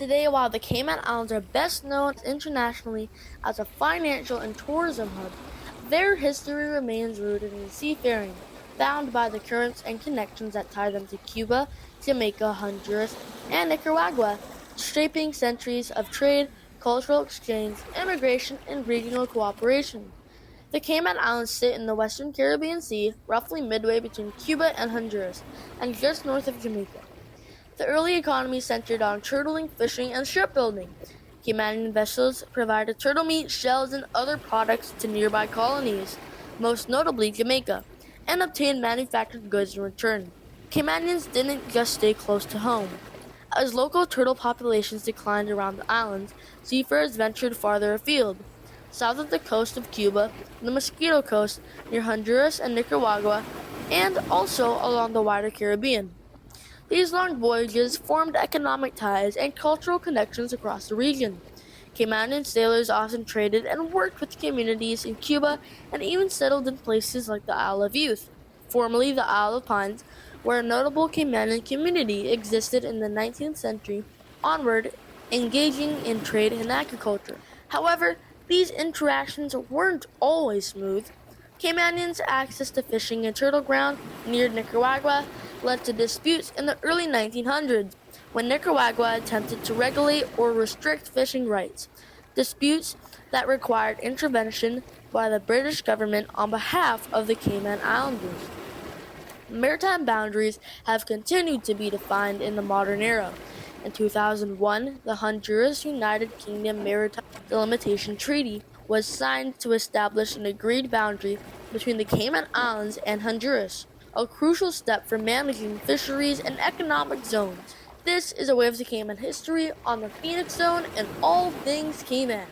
Today, while the Cayman Islands are best known internationally as a financial and tourism hub, their history remains rooted in seafaring, bound by the currents and connections that tie them to Cuba, Jamaica, Honduras, and Nicaragua, shaping centuries of trade, cultural exchange, immigration, and regional cooperation. The Cayman Islands sit in the western Caribbean Sea, roughly midway between Cuba and Honduras, and just north of Jamaica. The early economy centered on turtling, fishing, and shipbuilding. Caymanian vessels provided turtle meat, shells, and other products to nearby colonies, most notably Jamaica, and obtained manufactured goods in return. Caymanians didn't just stay close to home. As local turtle populations declined around the islands, seafarers ventured farther afield, south of the coast of Cuba, the Mosquito Coast near Honduras and Nicaragua, and also along the wider Caribbean. These long voyages formed economic ties and cultural connections across the region. Caymanian sailors often traded and worked with communities in Cuba and even settled in places like the Isle of Youth, formerly the Isle of Pines, where a notable Caymanian community existed in the 19th century onward, engaging in trade and agriculture. However, these interactions weren't always smooth. Caymanians' access to fishing and turtle ground near Nicaragua led to disputes in the early 1900s when Nicaragua attempted to regulate or restrict fishing rights, disputes that required intervention by the British government on behalf of the Cayman Islanders. Maritime boundaries have continued to be defined in the modern era. In 2001, the Honduras United Kingdom Maritime Delimitation Treaty was signed to establish an agreed boundary between the Cayman Islands and Honduras, a crucial step for managing fisheries and economic zones. This is a Waves of Cayman history on the Phoenix Zone and all things Cayman.